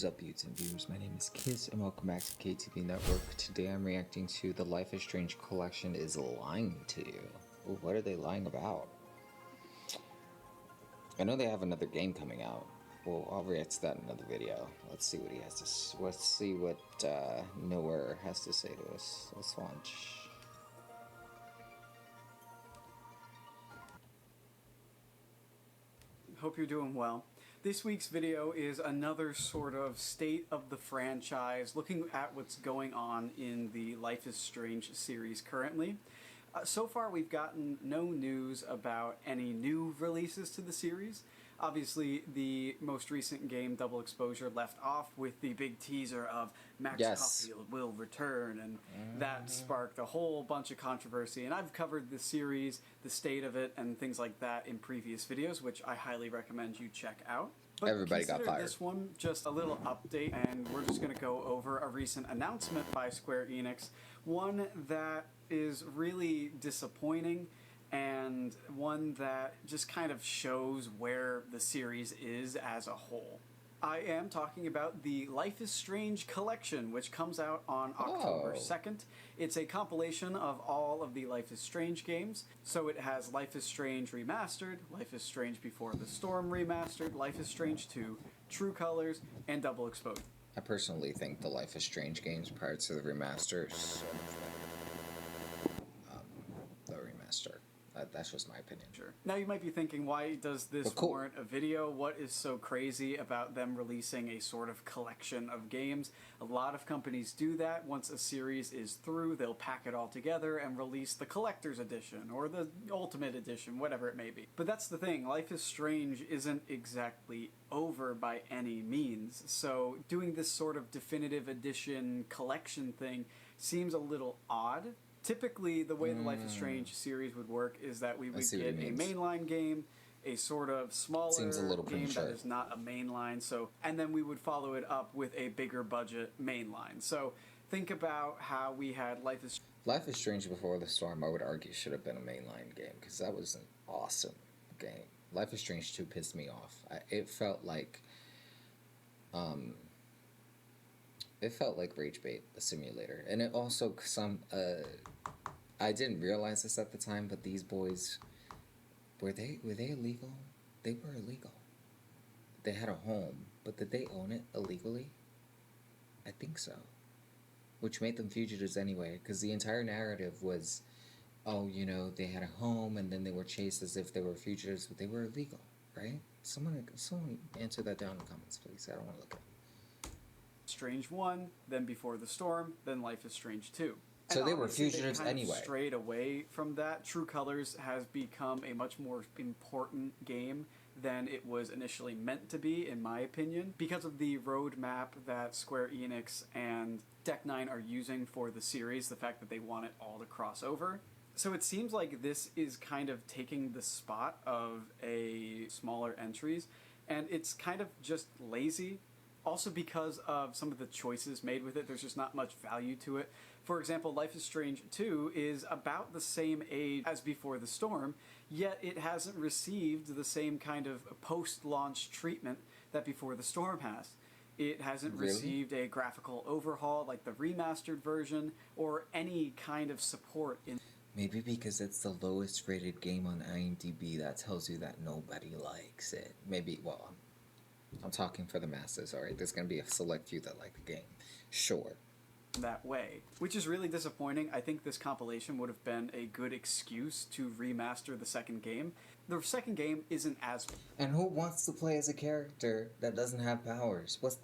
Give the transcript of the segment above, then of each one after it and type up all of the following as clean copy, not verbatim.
is up, YouTube viewers? My name is Kiss, and welcome back to KTV Network. Today I'm reacting to the Life is Strange collection is lying to you. Ooh, what are they lying about? I know they have another game coming out. Well, I'll react to that in another video. Let's see what he has to. Let's see what Noer has to say to us. Let's launch. Hope you're doing well. This week's video is another sort of state of the franchise, looking at what's going on in the Life is Strange series currently. So far we've gotten no news about any new releases to the series. Obviously, the most recent game, Double Exposure, left off with the big teaser of Max Caulfield will return, and that sparked a whole bunch of controversy. And I've covered the series, the state of it, and things like that in previous videos, which I highly recommend you check out. But everybody got fired. This one just a little update, and we're just going to go over a recent announcement by Square Enix, one that is really disappointing, and one that just kind of shows where the series is as a whole. I am talking about the Life is Strange collection, which comes out on October 2nd. It's a compilation of all of the Life is Strange games. So it has Life is Strange Remastered, Life is Strange Before the Storm Remastered, Life is Strange 2, True Colors, and Double Exposure. I personally think the Life is Strange games prior to the remasters, the remaster. That's just my opinion. Sure. Now you might be thinking, why does this warrant a video? What is so crazy about them releasing a sort of collection of games? A lot of companies do that. Once a series is through, they'll pack it all together and release the collector's edition or the ultimate edition, whatever it may be. But that's the thing, Life is Strange isn't exactly over by any means. So doing this sort of definitive edition collection thing seems a little odd. Typically, the way the Life is Strange series would work is that we would get a mainline game, a sort of smaller game that is not a mainline, and then we would follow it up with a bigger budget mainline. So think about how we had Life is Strange Before the Storm, I would argue, should have been a mainline game, because that was an awesome game. Life is Strange 2 pissed me off. It felt like Rage Bait, the simulator. And it also, I didn't realize this at the time, but these boys, were they illegal? They were illegal. They had a home, but did they own it illegally? I think so. Which made them fugitives anyway, because the entire narrative was, oh, you know, they had a home, and then they were chased as if they were fugitives, but they were illegal, right? Someone answer that down in the comments, please. I don't want to look at it. Strange 1, then Before the Storm, then Life is Strange 2. So they were fugitives anyway. Strayed away from that. True Colors has become a much more important game than it was initially meant to be, in my opinion, because of the roadmap that Square Enix and Deck 9 are using for the series, the fact that they want it all to cross over. So it seems like this is kind of taking the spot of a smaller entries, and it's kind of just lazy. Also because of some of the choices made with it, there's just not much value to it. For example, Life is Strange 2 is about the same age as Before the Storm, yet it hasn't received the same kind of post-launch treatment that Before the Storm has. It hasn't received a graphical overhaul like the remastered version, or any kind of support in... Maybe because it's the lowest rated game on IMDb, that tells you that nobody likes it. Maybe, well, I'm talking for the masses, alright? There's going to be a select few that like the game. Sure. That way, which is really disappointing. I think this compilation would have been a good excuse to remaster the second game. The second game isn't as... And who wants to play as a character that doesn't have powers? That's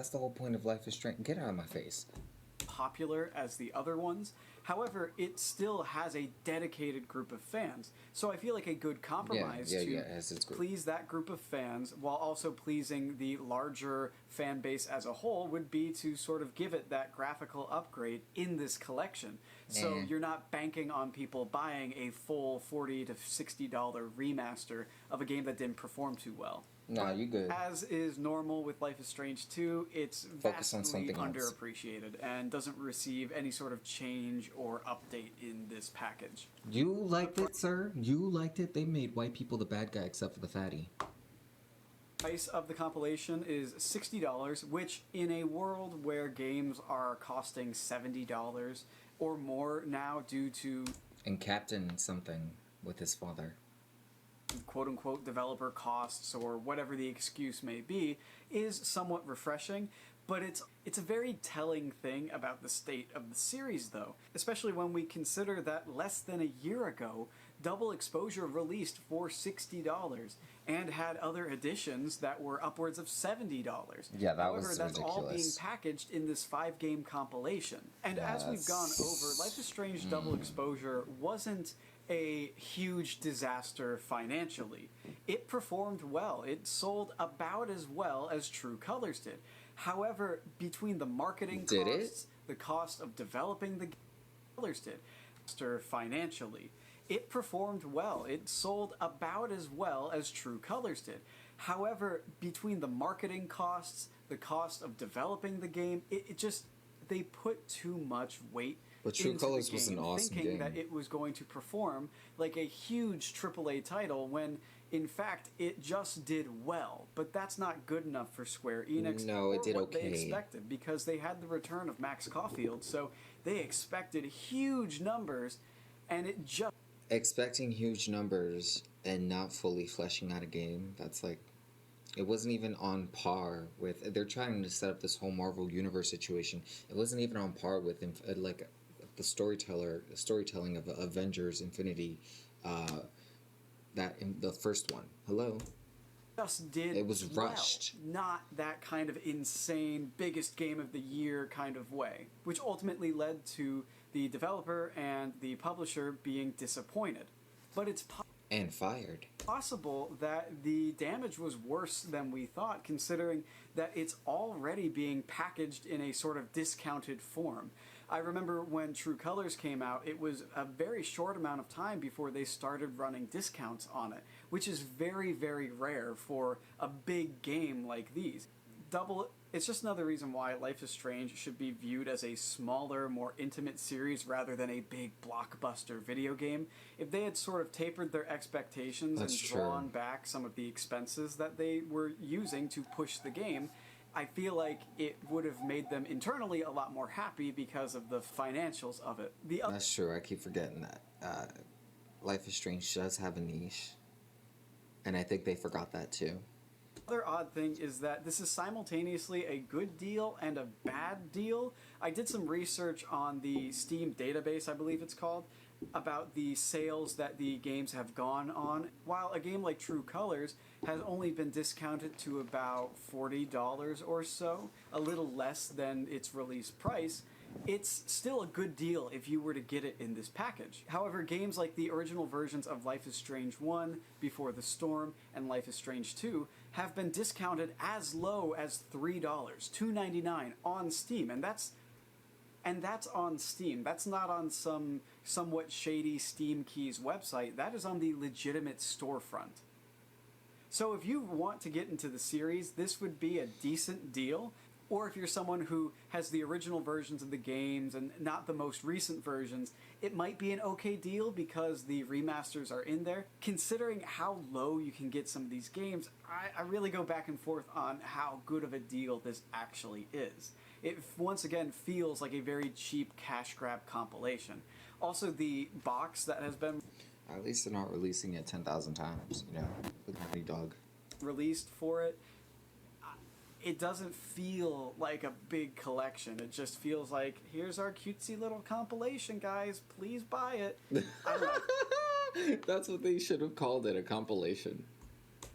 the whole point of Life is Strange. Get out of my face. Popular as the other ones. However, it still has a dedicated group of fans. So I feel like a good compromise to please that group of fans while also pleasing the larger fan base as a whole would be to sort of give it that graphical upgrade in this collection. So you're not banking on people buying a full $40 to $60 remaster of a game that didn't perform too well. Nah, you good. As is normal with Life is Strange 2, it's vastly underappreciated and doesn't receive any sort of change or update in this package. You liked it, sir? You liked it? They made white people the bad guy except for the fatty. Price of the compilation is $60, which in a world where games are costing $70 or more now due to And Captain something with his father. quote-unquote developer costs or whatever the excuse may be, is somewhat refreshing. But it's a very telling thing about the state of the series, though, especially when we consider that less than a year ago, Double Exposure released for $60 and had other editions that were upwards of $70. Yeah, that However, was that's all being ridiculous. packaged in this 5-game compilation. And as we've gone over, Life is Strange Double Exposure wasn't a huge disaster financially. It performed well. It sold about as well as True Colors did. However, between the marketing Did it? costs, the cost of developing the Colors did, financially, it performed well. It sold about as well as True Colors did. However, between the marketing costs, the cost of developing the game, it just, they put too much weight But True into Colors the was an game, awesome thinking game. that it was going to perform like a huge AAA title when, in fact, it just did well. But that's not good enough for Square Enix. No, it or did what they okay. expected, because they had the return of Max Caulfield, so they expected huge numbers, and it just... Expecting huge numbers and not fully fleshing out a game, that's like, it wasn't even on par with, they're trying to set up this whole Marvel Universe situation. It wasn't even on par with, like, the storytelling of Avengers Infinity, that in the first one. Hello? just did It was well. rushed. Not that kind of insane, biggest game of the year kind of way, which ultimately led to the developer and the publisher being disappointed. But it's And fired. possible that the damage was worse than we thought, considering that it's already being packaged in a sort of discounted form. I remember when True Colors came out, it was a very short amount of time before they started running discounts on it, which is very, very rare for a big game like these. It's just another reason why Life is Strange should be viewed as a smaller, more intimate series rather than a big blockbuster video game. If they had sort of tapered their expectations That's and true. drawn back some of the expenses that they were using to push the game, I feel like it would have made them internally a lot more happy because of the financials of it. That's true, I keep forgetting that. Life is Strange does have a niche. And I think they forgot that too. Other odd thing is that this is simultaneously a good deal and a bad deal. I did some research on the Steam database, I believe it's called, about the sales that the games have gone on. While a game like True Colors has only been discounted to about $40 or so, a little less than its release price, it's still a good deal if you were to get it in this package. However, games like the original versions of Life is Strange 1, Before the Storm, and Life is Strange 2 have been discounted as low as $3, $2.99 on Steam, and that's on Steam. That's not on some somewhat shady Steam Keys website. That is on the legitimate storefront. So if you want to get into the series, this would be a decent deal. Or if you're someone who has the original versions of the games and not the most recent versions, it might be an okay deal because the remasters are in there. Considering how low you can get some of these games, I really go back and forth on how good of a deal this actually is. It once again feels like a very cheap cash grab compilation. Also, the box that has been At least they're not releasing it 10,000 times, you know, with Naughty Dog. released for it, it doesn't feel like a big collection. It just feels like, here's our cutesy little compilation, guys. Please buy it. I don't know. That's what they should have called it, a compilation.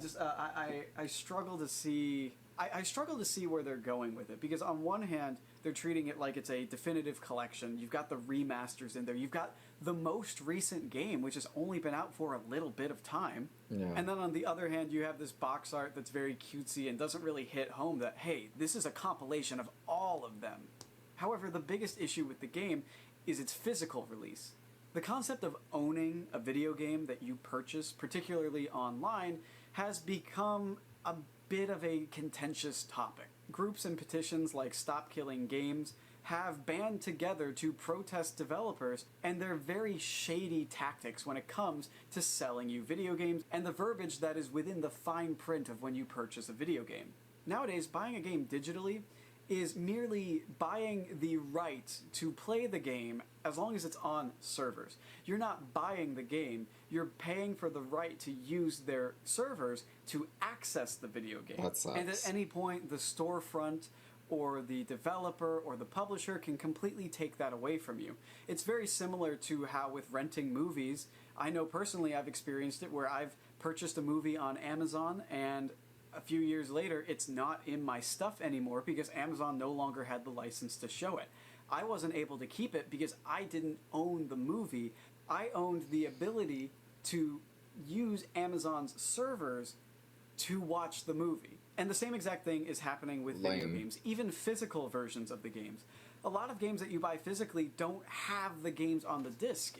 Just I struggle to see. I struggle to see where they're going with it, because on one hand they're treating it like it's a definitive collection. You've got the remasters in there. You've got the most recent game, which has only been out for a little bit of time. Yeah. And then on the other hand, you have this box art that's very cutesy and doesn't really hit home that, hey, this is a compilation of all of them. However, the biggest issue with the game is its physical release. The concept of owning a video game that you purchase, particularly online, has become a bit of a contentious topic. Groups and petitions like Stop Killing Games have band together to protest developers and their very shady tactics when it comes to selling you video games and the verbiage that is within the fine print of when you purchase a video game. Nowadays, buying a game digitally is merely buying the right to play the game as long as it's on servers. You're not buying the game, you're paying for the right to use their servers to access the video game. That sucks. And at any point, the storefront or the developer or the publisher can completely take that away from you. It's very similar to how with renting movies, I know personally I've experienced it where I've purchased a movie on Amazon and a few years later, it's not in my stuff anymore because Amazon no longer had the license to show it. I wasn't able to keep it because I didn't own the movie. I owned the ability to use Amazon's servers to watch the movie. And the same exact thing is happening with video games, even physical versions of the games. A lot of games that you buy physically don't have the games on the disc.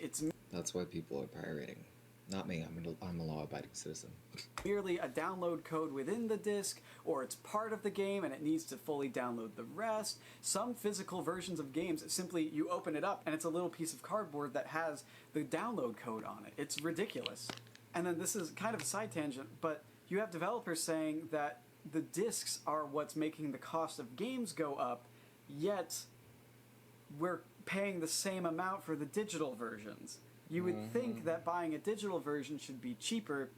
That's why people are pirating. Not me, I'm a law-abiding citizen. Merely a download code within the disc, or it's part of the game and it needs to fully download the rest. Some physical versions of games, simply you open it up and it's a little piece of cardboard that has the download code on it. It's ridiculous. And then this is kind of a side tangent, but you have developers saying that the discs are what's making the cost of games go up, yet we're paying the same amount for the digital versions. You would think that buying a digital version should be cheaper,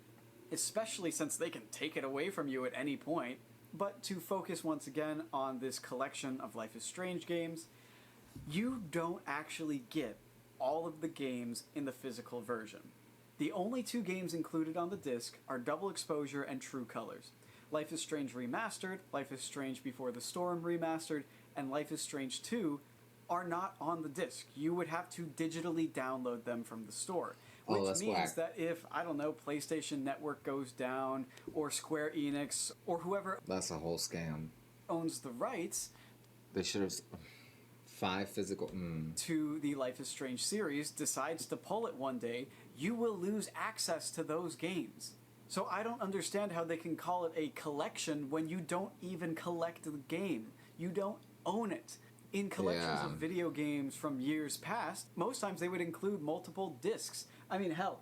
especially since they can take it away from you at any point. But to focus once again on this collection of Life is Strange games, you don't actually get all of the games in the physical version. The only two games included on the disc are Double Exposure and True Colors. Life is Strange Remastered, Life is Strange Before the Storm Remastered, and Life is Strange 2 are not on the disc. You would have to digitally download them from the store. Which means whack. that if, I don't know, PlayStation Network goes down, or Square Enix, or whoever That's a whole scam. owns the rights They should have 5 physical... to the Life is Strange series decides to pull it one day, you will lose access to those games. So I don't understand how they can call it a collection when you don't even collect the game. You don't own it. In collections of video games from years past, most times they would include multiple discs. I mean, hell,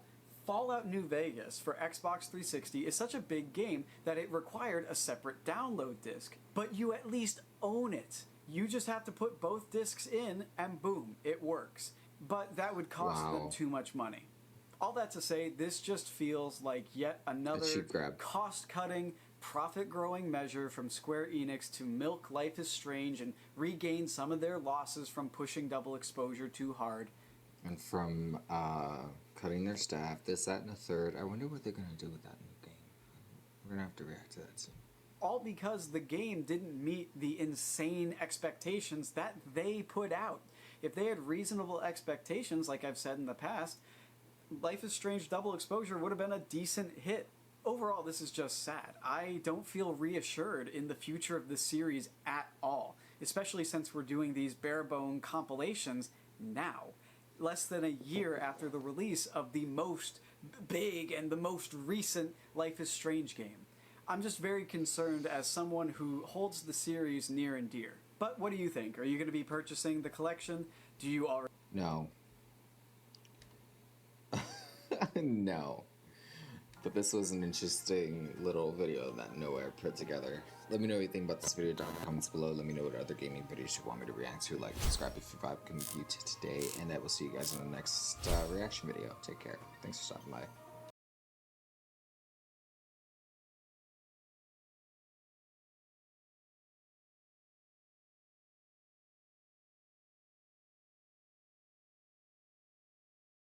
Fallout New Vegas for Xbox 360 is such a big game that it required a separate download disc. But you at least own it. You just have to put both discs in and boom, it works. But that would cost them too much money. All that to say, this just feels like yet another cost-cutting, profit-growing measure from Square Enix to milk Life is Strange and regain some of their losses from pushing Double Exposure too hard. And from cutting their staff, this, that, and a third. I wonder what they're going to do with that new game. We're going to have to react to that soon. All because the game didn't meet the insane expectations that they put out. If they had reasonable expectations, like I've said in the past, Life is Strange Double Exposure would have been a decent hit. Overall, this is just sad. I don't feel reassured in the future of the series at all, especially since we're doing these bare-bone compilations now, less than a year after the release of the most big and the most recent Life is Strange game. I'm just very concerned as someone who holds the series near and dear. But what do you think? Are you going to be purchasing the collection? Do you already... No. No. But this was an interesting little video that Noer put together. Let me know what you think about this video down in the comments below. Let me know what other gaming videos you want me to react to. Like, subscribe if you vibe contribute today. And I will see you guys in the next reaction video. Take care. Thanks for stopping by.